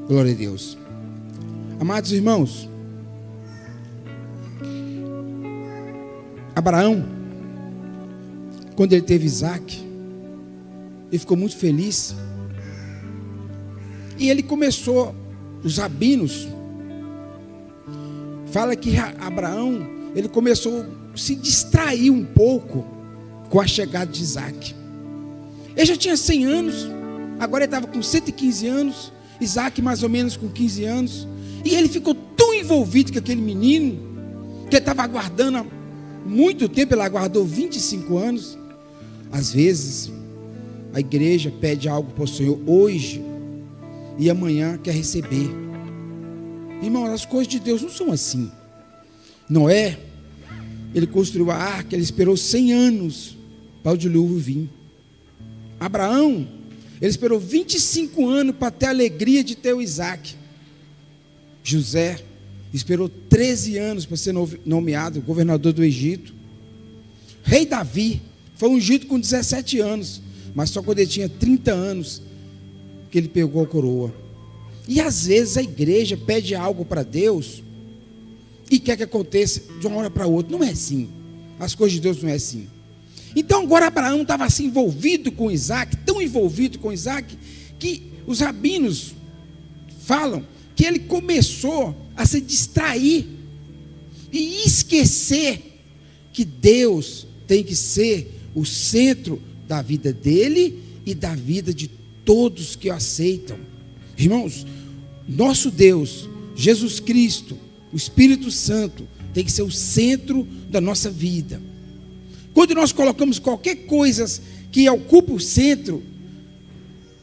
Glória a Deus. Amados irmãos, Abraão, quando ele teve Isaac, ele ficou muito feliz. E ele começou, os rabinos fala que Abraão, ele começou a se distrair um pouco com a chegada de Isaac. Ele já tinha 100 anos, agora ele estava com 115 anos, Isaac mais ou menos com 15 anos, e ele ficou tão envolvido com aquele menino, que ele estava aguardando há muito tempo, ele aguardou 25 anos. Às vezes, a igreja pede algo para o Senhor hoje, e amanhã quer receber. Irmão, as coisas de Deus não são assim. Noé, ele construiu a arca, ele esperou 100 anos para o dilúvio vir. Abraão, ele esperou 25 anos para ter a alegria de ter o Isaac. José esperou 13 anos para ser nomeado governador do Egito. Rei Davi foi ungido com 17 anos, mas só quando ele tinha 30 anos que ele pegou a coroa. E às vezes a igreja pede algo para Deus e quer que aconteça de uma hora para outra. Não é assim. As coisas de Deus não é assim. Então agora Abraão estava assim envolvido com Isaac, tão envolvido com Isaac, que os rabinos falam que ele começou a se distrair e esquecer que Deus tem que ser o centro da vida dele e da vida de todos que o aceitam. Irmãos, nosso Deus, Jesus Cristo, o Espírito Santo, tem que ser o centro da nossa vida. Quando nós colocamos qualquer coisa que ocupa o centro,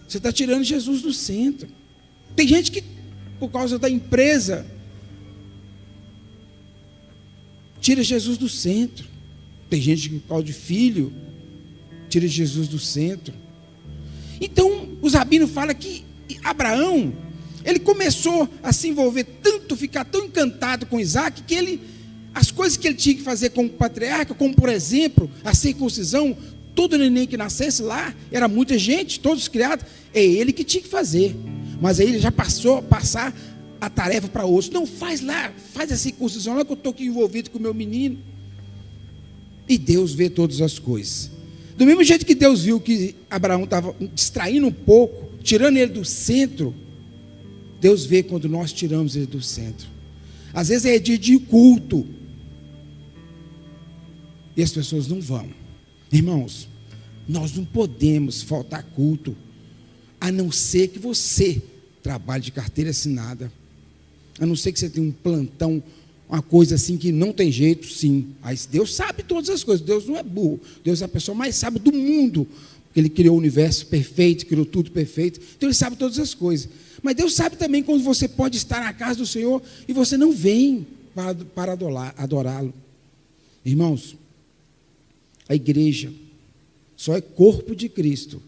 você está tirando Jesus do centro. Tem gente que, por causa da empresa, tira Jesus do centro. Tem gente que, por causa de filho, tira Jesus do centro. Então, os rabinos falam que Abraão, ele começou a se envolver tanto, ficar tão encantado com Isaac, que as coisas que ele tinha que fazer como patriarca, como por exemplo, a circuncisão, todo neném que nascesse lá, era muita gente, todos criados, é ele que tinha que fazer. Mas aí ele já passou a passar a tarefa para outros. Não, faz lá, faz a circuncisão lá que eu estou aqui envolvido com o meu menino. E Deus vê todas as coisas. Do mesmo jeito que Deus viu que Abraão estava distraindo um pouco, tirando ele do centro, Deus vê quando nós tiramos ele do centro. Às vezes é dia de culto e as pessoas não vão. Irmãos, nós não podemos faltar culto, a não ser que você trabalhe de carteira assinada, a não ser que você tenha um plantão, uma coisa assim que não tem jeito, sim. Mas Deus sabe todas as coisas, Deus não é burro, Deus é a pessoa mais sábia do mundo, porque Ele criou o universo perfeito, criou tudo perfeito, então Ele sabe todas as coisas. Mas Deus sabe também quando você pode estar na casa do Senhor e você não vem para adorá-lo. Irmãos, a igreja só é corpo de Cristo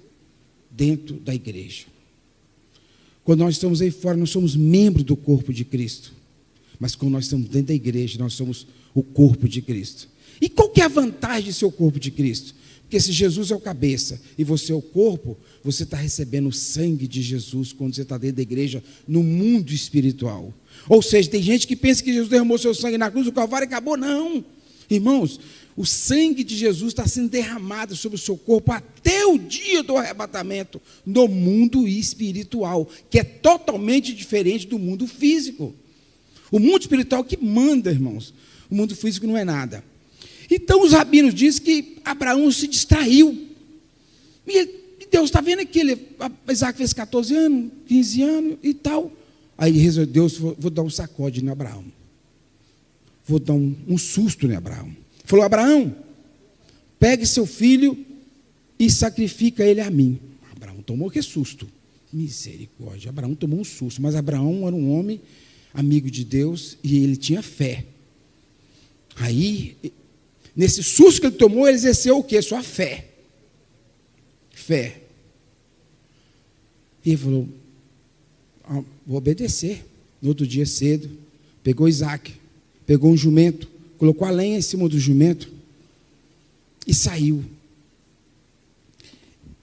dentro da igreja. Quando nós estamos aí fora, nós somos membro do corpo de Cristo. Mas quando nós estamos dentro da igreja, nós somos o corpo de Cristo. E qual que é a vantagem de ser o corpo de Cristo? Porque se Jesus é o cabeça e você é o corpo, você está recebendo o sangue de Jesus quando você está dentro da igreja, no mundo espiritual. Ou seja, tem gente que pensa que Jesus derramou seu sangue na cruz do Calvário e acabou. Não. Irmãos, o sangue de Jesus está sendo derramado sobre o seu corpo até o dia do arrebatamento, no mundo espiritual, que é totalmente diferente do mundo físico. O mundo espiritual que manda, irmãos. O mundo físico não é nada. Então os rabinos dizem que Abraão se distraiu. E Deus está vendo que Isaac fez 14 anos, 15 anos e tal. Aí resolveu, Deus, vou dar um sacode em Abraão. Vou dar um susto em Abraão. Falou, Abraão, pegue seu filho e sacrifica ele a mim. Abraão tomou que susto. Misericórdia, Abraão tomou um susto. Mas Abraão era um homem amigo de Deus e ele tinha fé. Aí, nesse susto que ele tomou, ele exerceu o quê? Sua fé. Fé. E ele falou, vou obedecer. No outro dia cedo, pegou Isaac, pegou um jumento, colocou a lenha em cima do jumento e saiu.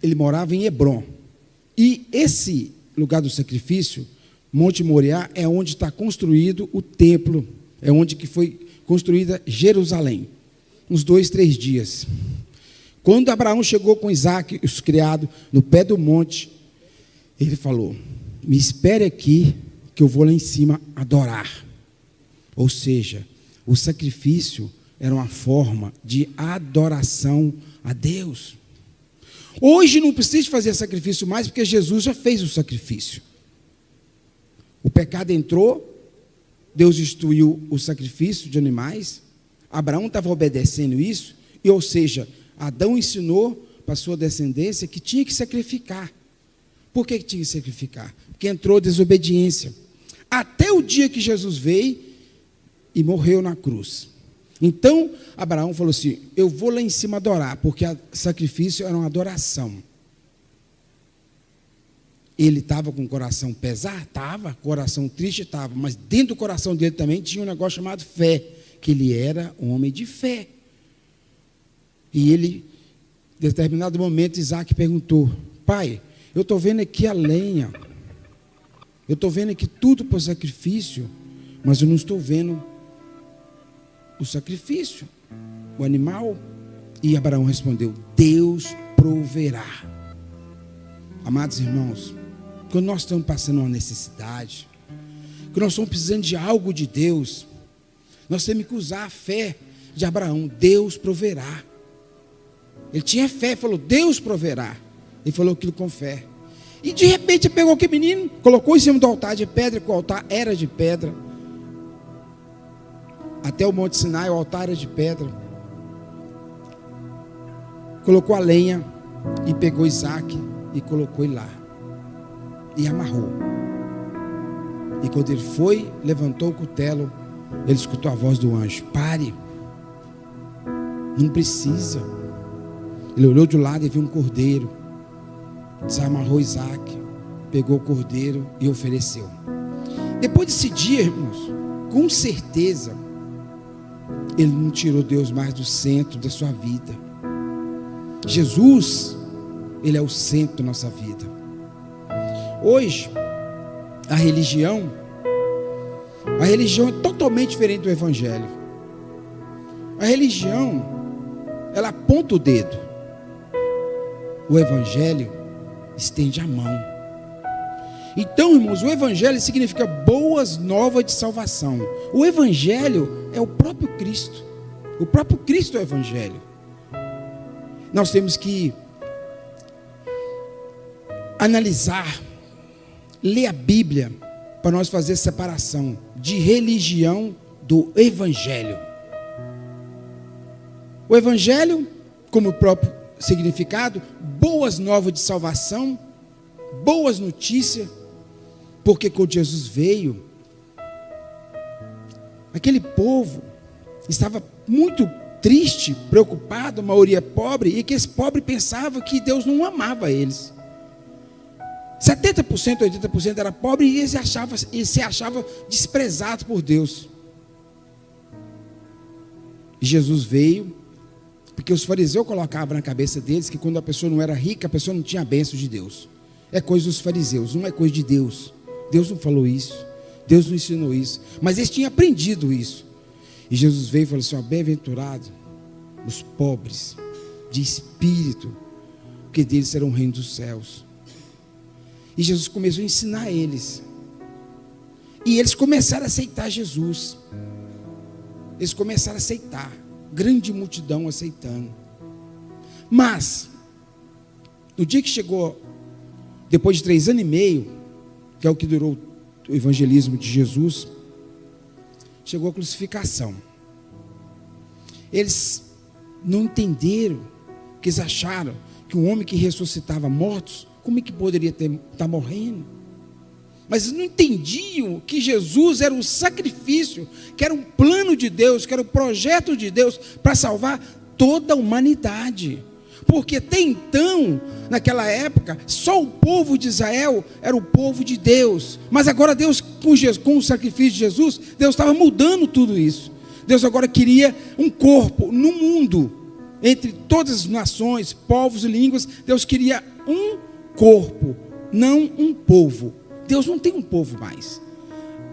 Ele morava em Hebrom. E esse lugar do sacrifício Monte Moriá é onde está construído o templo, é onde que foi construída Jerusalém, uns 2, 3 dias. Quando Abraão chegou com Isaac e os criados no pé do monte, ele falou: me espere aqui, que eu vou lá em cima adorar. Ou seja, o sacrifício era uma forma de adoração a Deus. Hoje não precisa fazer sacrifício mais, porque Jesus já fez o sacrifício. O pecado entrou, Deus instituiu o sacrifício de animais, Abraão estava obedecendo isso, e, ou seja, Adão ensinou para a sua descendência que tinha que sacrificar. Por que tinha que sacrificar? Porque entrou desobediência. Até o dia que Jesus veio e morreu na cruz. Então, Abraão falou assim: eu vou lá em cima adorar, porque o sacrifício era uma adoração. Ele estava com o coração pesado? Estava. Coração triste? Estava. Mas dentro do coração dele também tinha um negócio chamado fé, que ele era um homem de fé. E ele, em determinado momento, Isaac perguntou: pai, eu estou vendo aqui a lenha, eu estou vendo aqui tudo para o sacrifício, mas eu não estou vendo o sacrifício, o animal. E Abraão respondeu: Deus proverá. Amados irmãos, quando nós estamos passando uma necessidade, quando nós estamos precisando de algo de Deus, nós temos que usar a fé de Abraão. Deus proverá. Ele tinha fé, falou: Deus proverá. Ele falou aquilo com fé. E de repente ele pegou aquele menino, colocou em cima do altar de pedra, que o altar era de pedra. Até o Monte Sinai, o altar era de pedra. Colocou a lenha e pegou Isaac e colocou ele lá. E amarrou. E quando ele foi, levantou o cutelo, ele escutou a voz do anjo: pare, não precisa. Ele olhou de lado e viu um cordeiro. Desamarrou Isaac, pegou o cordeiro e ofereceu. Depois desse dia, irmãos, com certeza, ele não tirou Deus mais do centro da sua vida. Jesus, ele é o centro da nossa vida. Hoje, a religião é totalmente diferente do evangelho. A religião, ela aponta o dedo. O evangelho estende a mão. Então, irmãos, o evangelho significa boas novas de salvação. O evangelho é o próprio Cristo. O próprio Cristo é o evangelho. Nós temos que analisar, ler a Bíblia, para nós fazer separação de religião do evangelho. O evangelho, como o próprio significado, boas novas de salvação, boas notícias, porque quando Jesus veio, aquele povo estava muito triste, preocupado, a maioria pobre, e que esse pobre pensava que Deus não amava eles. 70%, 80% era pobre e eles se achavam desprezados por Deus. E Jesus veio, porque os fariseus colocavam na cabeça deles que quando a pessoa não era rica, a pessoa não tinha a bênção de Deus. É coisa dos fariseus, não é coisa de Deus. Deus não falou isso, Deus não ensinou isso, mas eles tinham aprendido isso. E Jesus veio e falou assim: ó, bem-aventurado os pobres de espírito, porque deles serão o reino dos céus. E Jesus começou a ensinar eles. E eles começaram a aceitar Jesus. Eles começaram a aceitar. Grande multidão aceitando. Mas, no dia que chegou, depois de 3 anos e meio, que é o que durou o evangelismo de Jesus, chegou a crucificação. Eles não entenderam, que eles acharam que um homem que ressuscitava mortos, como é que poderia estar morrendo? Mas eles não entendiam que Jesus era um sacrifício, que era um plano de Deus, que era um projeto de Deus para salvar toda a humanidade. Porque até então, naquela época, só o povo de Israel era o povo de Deus. Mas agora Deus, com o sacrifício de Jesus, Deus estava mudando tudo isso. Deus agora queria um corpo no mundo, entre todas as nações, povos e línguas. Deus queria um corpo, não um povo. Deus não tem um povo mais.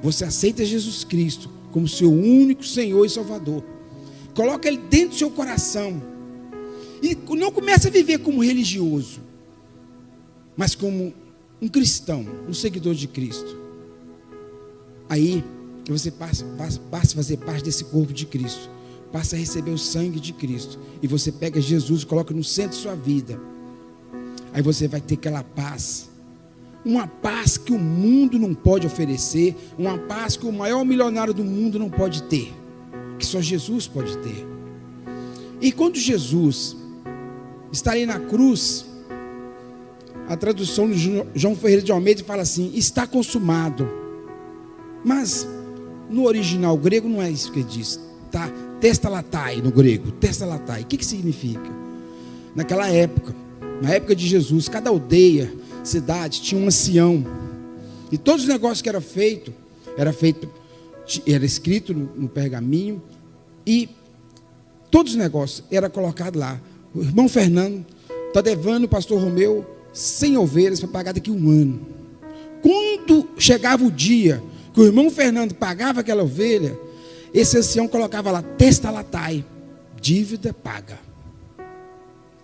Você aceita Jesus Cristo como seu único Senhor e Salvador. Coloca Ele dentro do seu coração. E não começa a viver como religioso, mas como um cristão, um seguidor de Cristo. Aí você passa a fazer parte desse corpo de Cristo. Passa a receber o sangue de Cristo. E você pega Jesus e coloca no centro de sua vida. Aí você vai ter aquela paz. Uma paz que o mundo não pode oferecer. Uma paz que o maior milionário do mundo não pode ter. Que só Jesus pode ter. E quando Jesus está ali na cruz, a tradução de João Ferreira de Almeida fala assim: está consumado. Mas no original grego não é isso que ele diz. Tá? Testalatai no grego. Testalatai. O que significa? Naquela época, na época de Jesus, cada aldeia, cidade tinha um ancião. E todos os negócios que era escrito no pergaminho. E todos os negócios era colocado lá. O irmão Fernando está devendo o pastor Romeu 100 ovelhas para pagar daqui a um ano. Quando chegava o dia que o irmão Fernando pagava aquela ovelha, esse ancião colocava lá: testalatai, dívida paga.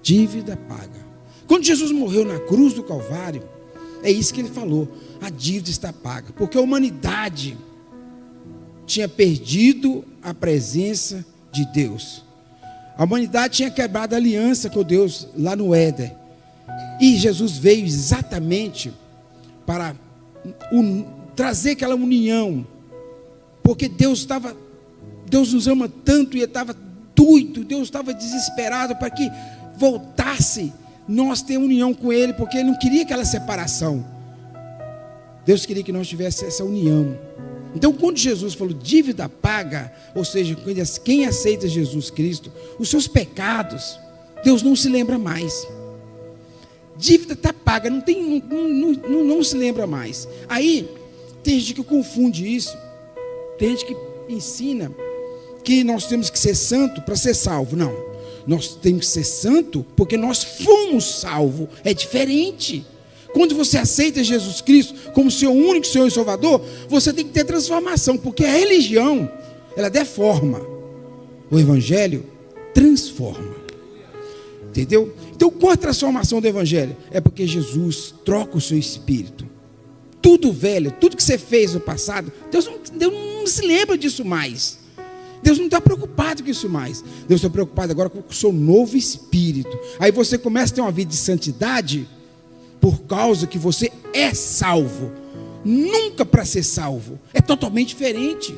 Dívida paga. Quando Jesus morreu na cruz do Calvário, é isso que ele falou: a dívida está paga. Porque a humanidade tinha perdido a presença de Deus. A humanidade tinha quebrado a aliança com Deus lá no Éden. E Jesus veio exatamente para trazer aquela união. Porque Deus nos ama tanto e Ele estava doido, Deus estava desesperado para que voltasse nós ter união com Ele, porque Ele não queria aquela separação. Deus queria que nós tivéssemos essa união. Então, quando Jesus falou dívida paga, ou seja, quem aceita Jesus Cristo, os seus pecados, Deus não se lembra mais. Dívida está paga, não se lembra mais. Aí, tem gente que confunde isso. Tem gente que ensina que nós temos que ser santo para ser salvo. Não, nós temos que ser santo porque nós fomos salvos. É diferente. Quando você aceita Jesus Cristo como seu único Senhor e Salvador, você tem que ter transformação, porque a religião, ela deforma. O Evangelho transforma. Entendeu? Então, qual a transformação do Evangelho? É porque Jesus troca o seu espírito. Tudo velho, tudo que você fez no passado, Deus não se lembra disso mais. Deus não está preocupado com isso mais. Deus está preocupado agora com o seu novo espírito. Aí você começa a ter uma vida de santidade, por causa que você é salvo. Nunca para ser salvo. É totalmente diferente.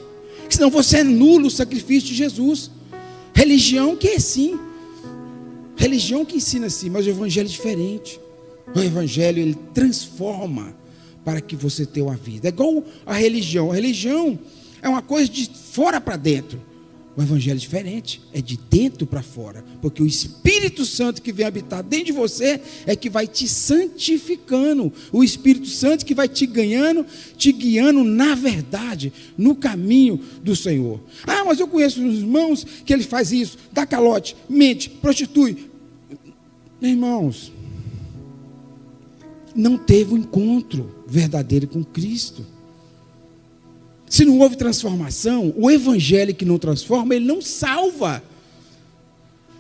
Senão você anula o sacrifício de Jesus. Religião que é assim. Religião que ensina assim, mas o Evangelho é diferente. O Evangelho, ele transforma para que você tenha uma vida. É igual a religião. A religião é uma coisa de fora para dentro. O Evangelho é diferente, é de dentro para fora, porque o Espírito Santo que vem habitar dentro de você é que vai te santificando, o Espírito Santo que vai te guiando na verdade, no caminho do Senhor. Ah, mas eu conheço uns irmãos que ele faz isso, dá calote, mente, prostitui. Irmãos, não teve um encontro verdadeiro com Cristo. Se não houve transformação, o Evangelho que não transforma, ele não salva.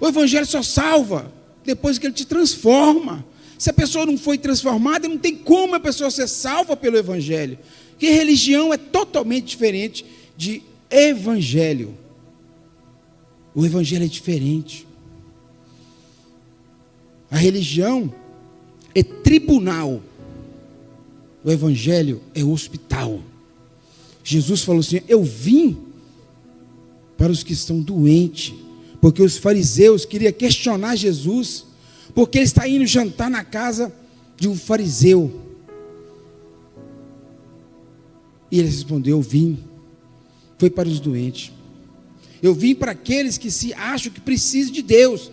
O Evangelho só salva depois que ele te transforma. Se a pessoa não foi transformada, não tem como a pessoa ser salva pelo Evangelho. Porque religião é totalmente diferente de Evangelho. O Evangelho é diferente. A religião é tribunal. O Evangelho é hospital. Jesus falou assim: eu vim para os que estão doentes, porque os fariseus queriam questionar Jesus, porque ele está indo jantar na casa de um fariseu. E ele respondeu: eu vim, foi para os doentes. Eu vim para aqueles que se acham que precisam de Deus,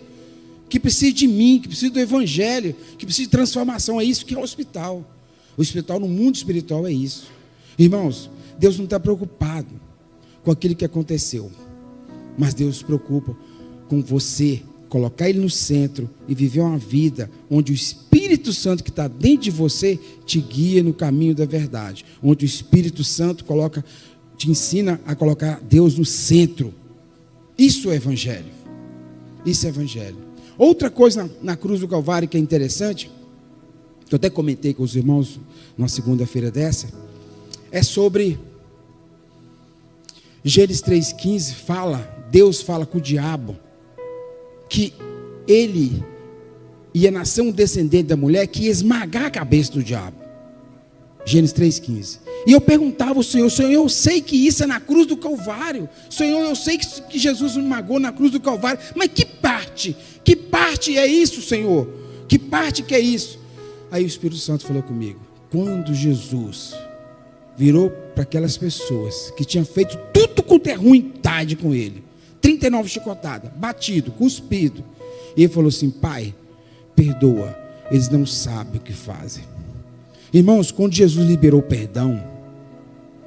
que precisam de mim, que precisam do Evangelho, que precisam de transformação. É isso que é o hospital. O hospital no mundo espiritual é isso. Irmãos, Deus não está preocupado com aquilo que aconteceu, mas Deus se preocupa com você colocar Ele no centro e viver uma vida onde o Espírito Santo que está dentro de você te guia no caminho da verdade, onde o Espírito Santo te ensina a colocar Deus no centro. Isso é evangelho. Isso é evangelho. Outra coisa na cruz do Calvário que é interessante, que eu até comentei com os irmãos numa segunda-feira dessa, é sobre Gênesis 3,15, Deus fala com o diabo que ele ia nascer um descendente da mulher que ia esmagar a cabeça do diabo. Gênesis 3,15. E eu perguntava ao Senhor, eu sei que isso é na cruz do Calvário. Senhor, eu sei que Jesus me esmagou na cruz do Calvário. Mas que parte? Que parte é isso, Senhor? Que parte que é isso? Aí o Espírito Santo falou comigo. Quando Jesus virou para aquelas pessoas que tinham feito tudo quanto é ruindade com ele, 39 chicotadas, batido, cuspido, e ele falou assim: Pai, perdoa, eles não sabem o que fazem. Irmãos, quando Jesus liberou perdão,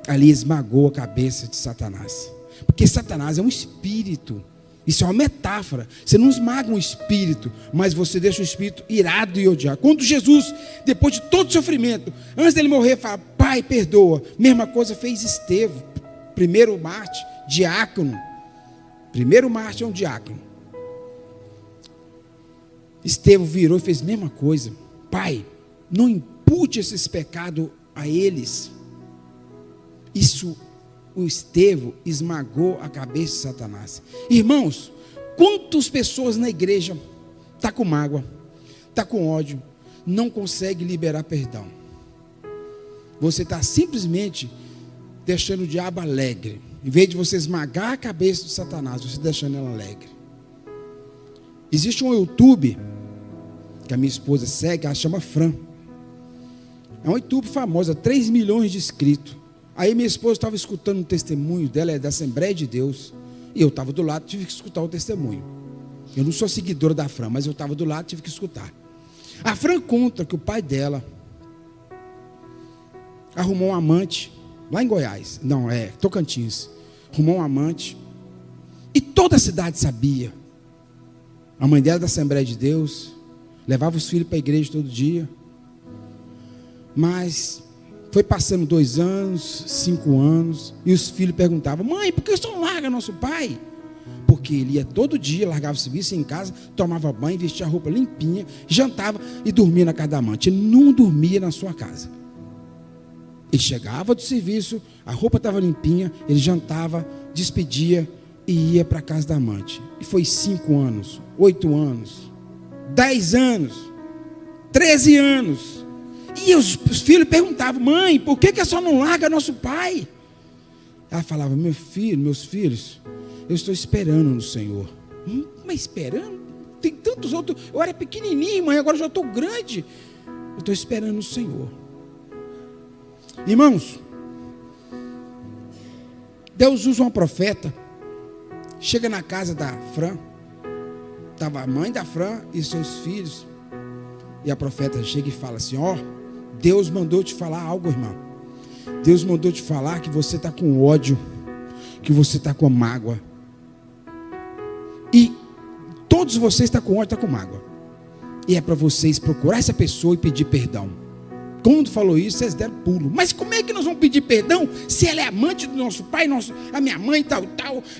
ali esmagou a cabeça de Satanás, porque Satanás é um espírito. Isso é uma metáfora. Você não esmaga um espírito, mas você deixa o espírito irado e odiar. Quando Jesus, depois de todo sofrimento, antes dele morrer, fala: Pai, perdoa. Mesma coisa fez Estevão, primeiro mártir, diácono. Primeiro mártir é um diácono. Estevão virou e fez a mesma coisa. Pai, não impute esses pecados a eles. O Estevão esmagou a cabeça de Satanás. Irmãos, quantas pessoas na igreja estão com mágoa, estão com ódio, não conseguem liberar perdão? Você está simplesmente deixando o diabo alegre. Em vez de você esmagar a cabeça de Satanás, você está deixando ela alegre. Existe um YouTube que a minha esposa segue, ela chama Fran. É um YouTube famoso, 3 milhões de inscritos. Aí minha esposa estava escutando um testemunho dela, é da Assembleia de Deus, e eu estava do lado, tive que escutar o testemunho. Eu não sou seguidora da Fran, mas eu estava do lado, tive que escutar. A Fran conta que o pai dela arrumou um amante lá em Goiás, Tocantins, arrumou um amante, e toda a cidade sabia. A mãe dela da Assembleia de Deus, levava os filhos para a igreja todo dia, mas foi passando 2 anos, 5 anos, e os filhos perguntavam: Mãe, por que o senhor não larga nosso pai? Porque ele ia todo dia, largava o serviço em casa, tomava banho, vestia a roupa limpinha, jantava e dormia na casa da amante. Ele não dormia na sua casa. Ele chegava do serviço, a roupa estava limpinha, ele jantava, despedia e ia para a casa da amante. E foi 5 anos, 8 anos, 10 anos, 13 anos. E os filhos perguntavam: Mãe, por que a senhora não larga nosso pai? Ela falava: meus filhos, eu estou esperando no Senhor. Mas esperando? Tem tantos outros. Eu era pequenininho, mãe, agora já estou grande. Eu estou esperando no Senhor. Irmãos, Deus usa uma profeta. Chega na casa da Fran, estava a mãe da Fran e seus filhos, e a profeta chega e fala assim: Deus mandou te falar algo, irmão. Deus mandou te falar que você está com ódio, que você está com mágoa. E todos vocês estão com ódio, estão com mágoa. E é para vocês procurar essa pessoa e pedir perdão. Quando falou isso, vocês deram pulo. Mas como é que nós vamos pedir perdão se ela é amante do nosso pai, a minha mãe, tal,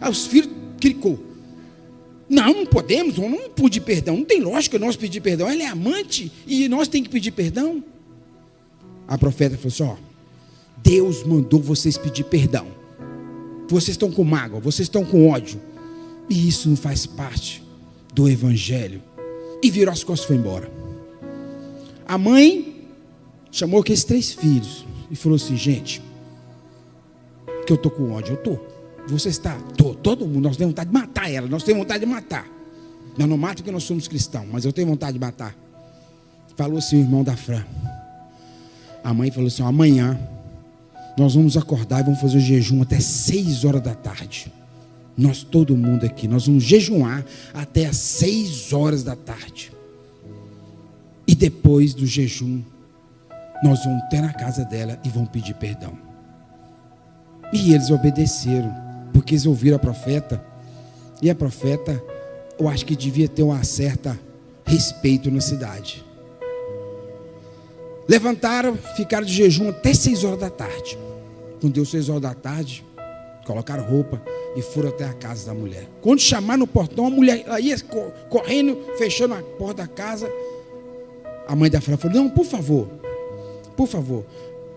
os filhos cricou? Não podemos, não pedir perdão. Não tem lógica nós pedir perdão. Ela é amante e nós temos que pedir perdão. A profeta falou assim: Deus mandou vocês pedir perdão. Vocês estão com mágoa, vocês estão com ódio. E isso não faz parte do evangelho. E virou as costas e foi embora. A mãe chamou aqueles 3 filhos e falou assim: gente, que eu estou com ódio, eu estou. Você está, todo mundo, nós temos vontade de matar ela, nós temos vontade de matar. Nós não matamos porque nós somos cristãos, mas eu tenho vontade de matar. Falou assim o irmão da Fran. A mãe falou assim: amanhã nós vamos acordar e vamos fazer o jejum até 6 horas da tarde. Nós, todo mundo aqui, nós vamos jejuar até as 6 horas da tarde. E depois do jejum, nós vamos ter na casa dela e vamos pedir perdão. E eles obedeceram, porque eles ouviram a profeta. E a profeta eu acho que devia ter uma certa respeito na cidade. Levantaram, ficaram de jejum até 6 horas da tarde. Quando deu 6 horas da tarde, colocaram roupa e foram até a casa da mulher. Quando chamaram no portão, a mulher ia correndo, fechando a porta da casa. A mãe da Fran falou: não, por favor,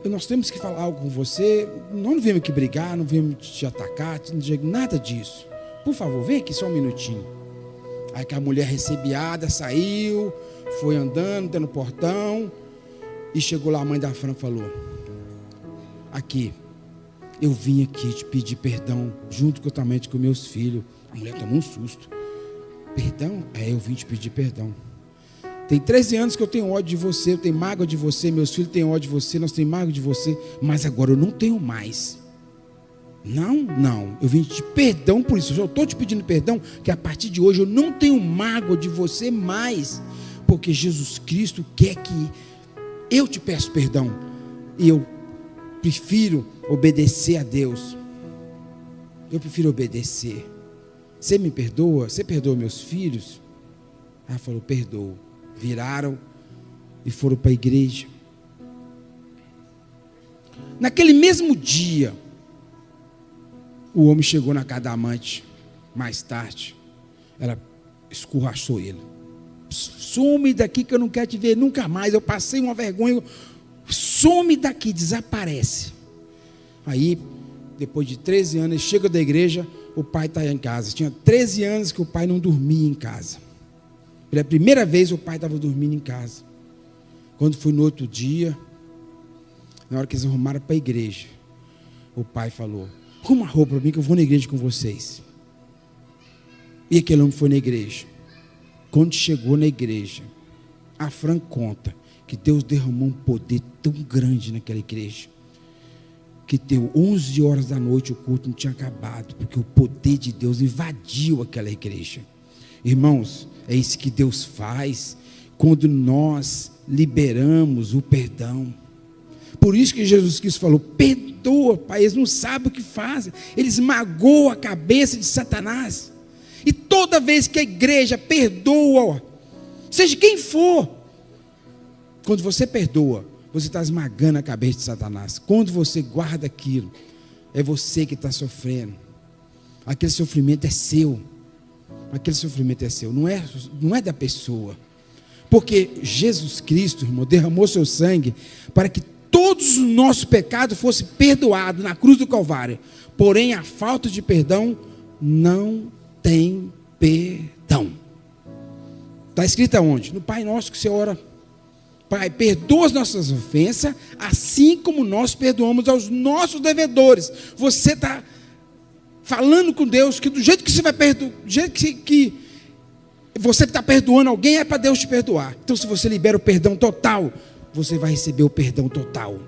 nós temos que falar algo com você. Nós não viemos aqui brigar, não viemos te atacar, nada disso. Por favor, vem aqui só um minutinho. Aí que a mulher recebiada saiu, foi andando, dentro do portão, e chegou lá, a mãe da Fran falou: aqui, eu vim aqui te pedir perdão, junto totalmente com meus filhos. A mulher tomou um susto. Perdão? Eu vim te pedir perdão. Tem 13 anos que eu tenho ódio de você, eu tenho mágoa de você, meus filhos têm ódio de você, nós temos mágoa de você, mas agora eu não tenho mais. Não, eu vim te perdão por isso. Eu estou te pedindo perdão, que a partir de hoje eu não tenho mágoa de você mais, porque Jesus Cristo quer que eu te peço perdão, e eu prefiro obedecer a Deus. Eu prefiro obedecer. Você me perdoa? Você perdoa meus filhos? Ela falou: perdoo. Viraram e foram para a igreja. Naquele mesmo dia, o homem chegou na casa da amante. Mais tarde, ela escorraçou ele: some daqui que eu não quero te ver nunca mais, eu passei uma vergonha, some daqui, desaparece. Aí, depois de 13 anos, ele chega da igreja, o pai está em casa. Tinha 13 anos que o pai não dormia em casa. Pela primeira vez o pai estava dormindo em casa. Quando foi no outro dia, na hora que eles arrumaram para a igreja, o pai falou: arruma uma roupa para mim que eu vou na igreja com vocês. E aquele homem foi na igreja. Quando chegou na igreja, a Fran conta que Deus derramou um poder tão grande naquela igreja, que deu 11 horas da noite, o culto não tinha acabado, porque o poder de Deus invadiu aquela igreja. Irmãos, é isso que Deus faz quando nós liberamos o perdão. Por isso que Jesus Cristo falou: perdoa, Pai, eles não sabem o que fazem. Eles magoam a cabeça de Satanás. E toda vez que a igreja perdoa, seja quem for, quando você perdoa, você está esmagando a cabeça de Satanás. Quando você guarda aquilo, é você que está sofrendo. Aquele sofrimento é seu. Aquele sofrimento é seu, não é da pessoa. Porque Jesus Cristo, irmão, derramou seu sangue para que todos os nossos pecados fossem perdoados na cruz do Calvário. Porém, a falta de perdão não tem perdão. Está escrito aonde? No Pai Nosso que você ora: Pai, perdoa as nossas ofensas, assim como nós perdoamos aos nossos devedores. Você está falando com Deus que do jeito que você vai perdoar, do jeito que você está perdoando alguém, é para Deus te perdoar. Então, se você libera o perdão total, você vai receber o perdão total.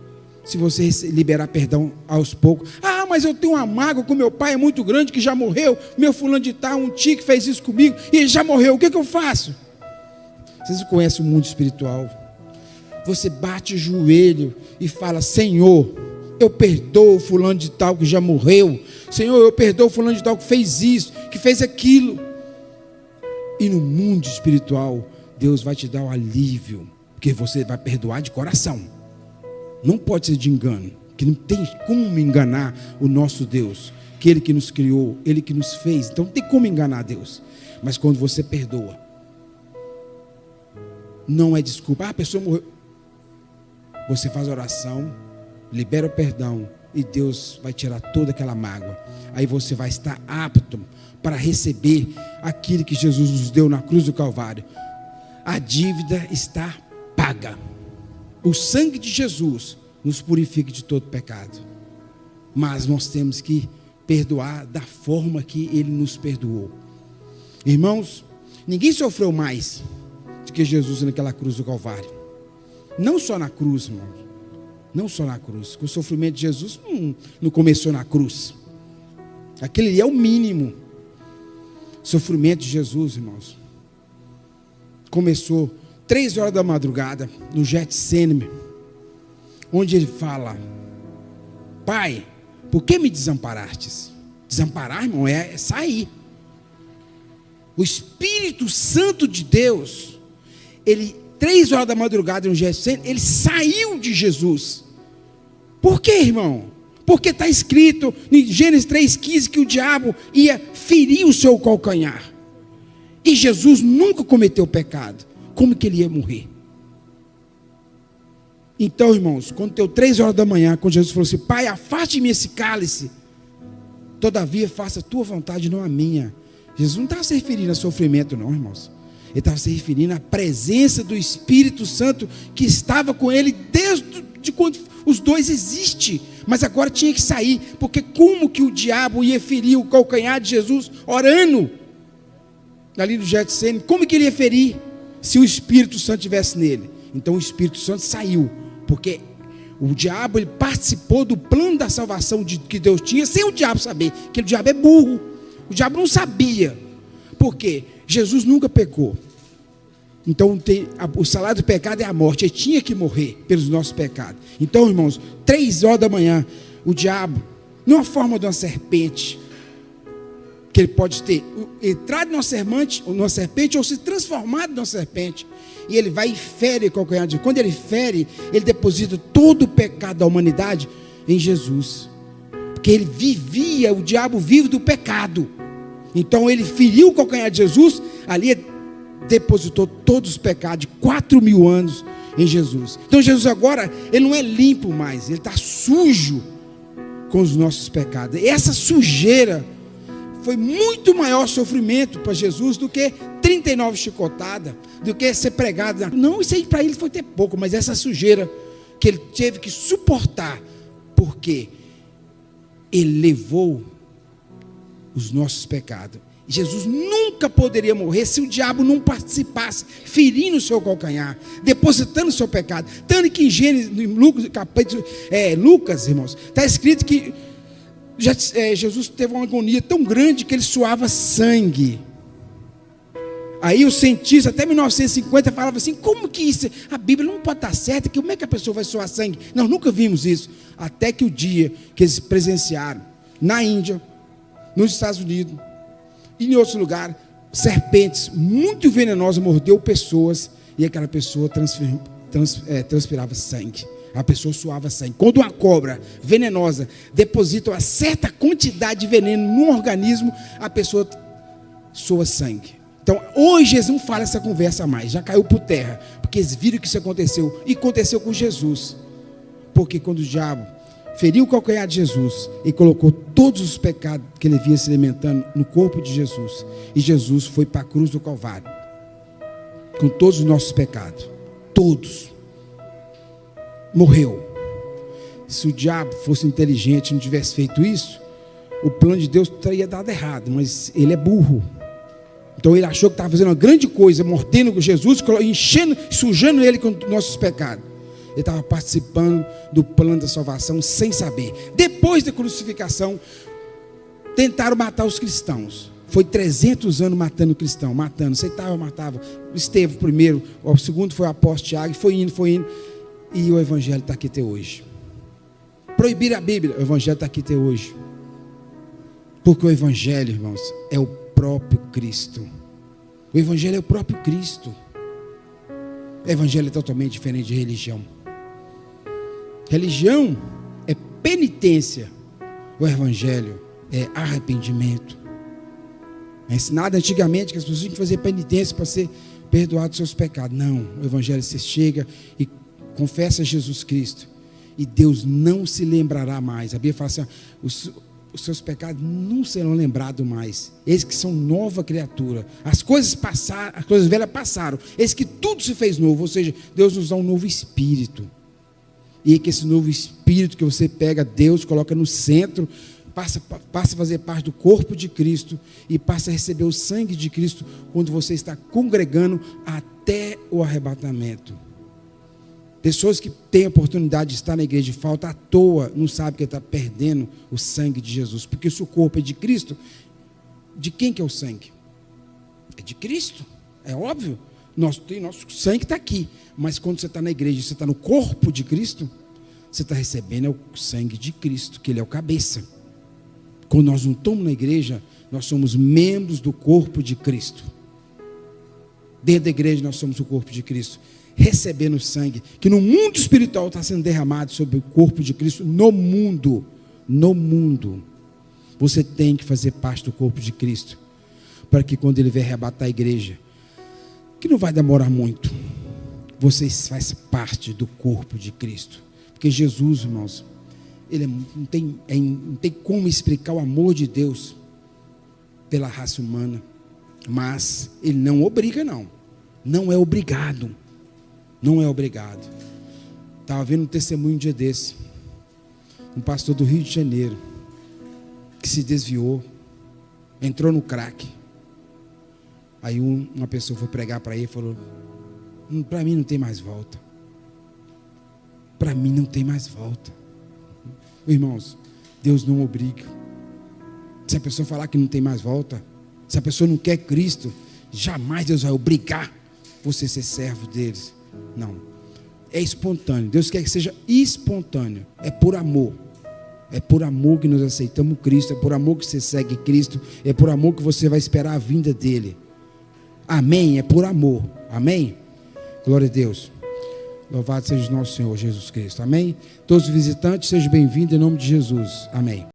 Se você liberar perdão aos poucos: mas eu tenho uma mágoa com meu pai, é muito grande, que já morreu, meu fulano de tal, um tio que fez isso comigo, e ele já morreu, o que eu faço? Vocês conhecem o mundo espiritual. Você bate o joelho e fala: Senhor, eu perdoo o fulano de tal que já morreu. Senhor, eu perdoo o fulano de tal que fez isso, que fez aquilo. E no mundo espiritual, Deus vai te dar o alívio, porque você vai perdoar de coração. Não pode ser de engano, que não tem como enganar o nosso Deus, que Ele que nos criou, Ele que nos fez. Então não tem como enganar Deus. Mas quando você perdoa, não é desculpa: a pessoa morreu. Você faz oração, libera o perdão, e Deus vai tirar toda aquela mágoa. Aí você vai estar apto para receber aquilo que Jesus nos deu na cruz do Calvário. A dívida está paga. O sangue de Jesus nos purifica de todo pecado. Mas nós temos que perdoar da forma que Ele nos perdoou. Irmãos, ninguém sofreu mais do que Jesus naquela cruz do Calvário. Não só na cruz, irmãos. Não só na cruz. O sofrimento de Jesus não começou na cruz. Aquele ali é o mínimo. O sofrimento de Jesus, irmãos, começou 3 horas da madrugada, no Getsêmani, onde ele fala: Pai, por que me desamparastes? Desamparar, irmão, é sair. O Espírito Santo de Deus, ele, 3 horas da madrugada no Getsemane, ele saiu de Jesus. Por quê, irmão? Porque está escrito em Gênesis 3,15 que o diabo ia ferir o seu calcanhar. E Jesus nunca cometeu pecado. Como que ele ia morrer? Então, irmãos, quando deu 3 horas da manhã, quando Jesus falou assim: Pai, afaste de mim esse cálice, todavia faça a tua vontade, não a minha. Jesus não estava se referindo a sofrimento, não, irmãos. Ele estava se referindo à presença do Espírito Santo que estava com ele desde quando os dois existem. Mas agora tinha que sair, porque como que o diabo ia ferir o calcanhar de Jesus orando ali no Getsemane? Como que ele ia ferir se o Espírito Santo estivesse nele? Então o Espírito Santo saiu, porque o diabo, ele participou do plano da salvação que Deus tinha, sem o diabo saber, que o diabo é burro. O diabo não sabia. Por quê? Jesus nunca pecou. Então o salário do pecado é a morte. Ele tinha que morrer pelos nossos pecados. Então, irmãos, 3 horas da manhã, o diabo, numa forma de uma serpente, que ele pode ter entrado numa serpente ou se transformado numa serpente, e ele vai e fere o calcanhar de Jesus. Quando ele fere, ele deposita todo o pecado da humanidade em Jesus, porque ele vivia, o diabo vive do pecado. Então ele feriu o calcanhar de Jesus, ali depositou todos os pecados de 4.000 anos em Jesus. Então Jesus agora, ele não é limpo mais, ele está sujo com os nossos pecados. E essa sujeira foi muito maior sofrimento para Jesus do que 39 chicotadas, do que ser pregado. Não, isso aí para ele foi até pouco, mas essa sujeira que ele teve que suportar, porque ele levou os nossos pecados. Jesus nunca poderia morrer se o diabo não participasse, ferindo o seu calcanhar, depositando o seu pecado. Tanto que em Gênesis, em Lucas, irmãos, está escrito que Jesus teve uma agonia tão grande que ele suava sangue. Aí os cientistas, até 1950, falavam assim: como que isso? A Bíblia não pode estar certa, como é que a pessoa vai suar sangue? Nós nunca vimos isso. Até que o dia que eles presenciaram, na Índia, nos Estados Unidos e em outros lugares, serpentes muito venenosas mordeu pessoas, e aquela pessoa transpirava sangue. A pessoa suava sangue. Quando uma cobra venenosa deposita uma certa quantidade de veneno num organismo, a pessoa sua sangue. Então, hoje eles não falam essa conversa mais, já caiu por terra, porque eles viram que isso aconteceu, e aconteceu com Jesus. Porque quando o diabo feriu o calcanhar de Jesus e colocou todos os pecados que ele vinha se alimentando no corpo de Jesus, e Jesus foi para a cruz do Calvário com todos os nossos pecados, todos, morreu. Se o diabo fosse inteligente e não tivesse feito isso, o plano de Deus teria dado errado, mas ele é burro. Então ele achou que estava fazendo uma grande coisa, mordendo Jesus, enchendo, sujando ele com nossos pecados. Ele estava participando do plano da salvação sem saber. Depois da crucificação, tentaram matar os cristãos. Foi 300 anos matando cristão, matando, aceitava, matava. Estevão primeiro, o segundo foi o apóstolo Tiago, foi indo. E o evangelho está aqui até hoje. Proibir a Bíblia, o evangelho está aqui até hoje. Porque o evangelho, irmãos, é o próprio Cristo. O evangelho é o próprio Cristo. O evangelho é totalmente diferente de religião. Religião é penitência. O evangelho é arrependimento. É ensinado antigamente que as pessoas tinham que fazer penitência para ser perdoado dos seus pecados. Não, o evangelho você chega e confessa Jesus Cristo, e Deus não se lembrará mais. A Bíblia fala assim: os seus pecados não serão lembrados mais. Eis que são nova criatura. As coisas passaram, as coisas velhas passaram. Eis que tudo se fez novo. Ou seja, Deus nos dá um novo espírito. E que esse novo espírito que você pega, Deus coloca no centro, passa a fazer parte do corpo de Cristo, e passa a receber o sangue de Cristo quando você está congregando até o arrebatamento. Pessoas que têm a oportunidade de estar na igreja e falta à toa, não sabem que está perdendo o sangue de Jesus. Porque se o corpo é de Cristo, de quem que é o sangue? É de Cristo, é óbvio. Nosso sangue está aqui. Mas quando você está na igreja, você está no corpo de Cristo, você está recebendo o sangue de Cristo, que Ele é o cabeça. Quando nós não estamos na igreja, Nós somos membros do corpo de Cristo. Dentro da igreja nós somos o corpo de Cristo, recebendo sangue, que no mundo espiritual está sendo derramado sobre o corpo de Cristo, no mundo. Você tem que fazer parte do corpo de Cristo, para que quando Ele vier arrebatar a igreja, que não vai demorar muito, você faz parte do corpo de Cristo. Porque Jesus, irmãos, Ele não tem como explicar o amor de Deus pela raça humana, mas Ele não obriga, não é obrigado, estava vendo um testemunho um dia desse, um pastor do Rio de Janeiro, que se desviou, entrou no crack, aí uma pessoa foi pregar para ele e falou, para mim não tem mais volta, irmãos, Deus não obriga. Se a pessoa falar que não tem mais volta, se a pessoa não quer Cristo, jamais Deus vai obrigar você a ser servo deles. Não, é espontâneo. Deus quer que seja espontâneo, é por amor que nós aceitamos Cristo, é por amor que você segue Cristo, é por amor que você vai esperar a vinda dele. Amém? É por amor. Amém? Glória a Deus. Louvado seja o nosso Senhor Jesus Cristo. Amém? Todos os visitantes, sejam bem-vindos em nome de Jesus. Amém.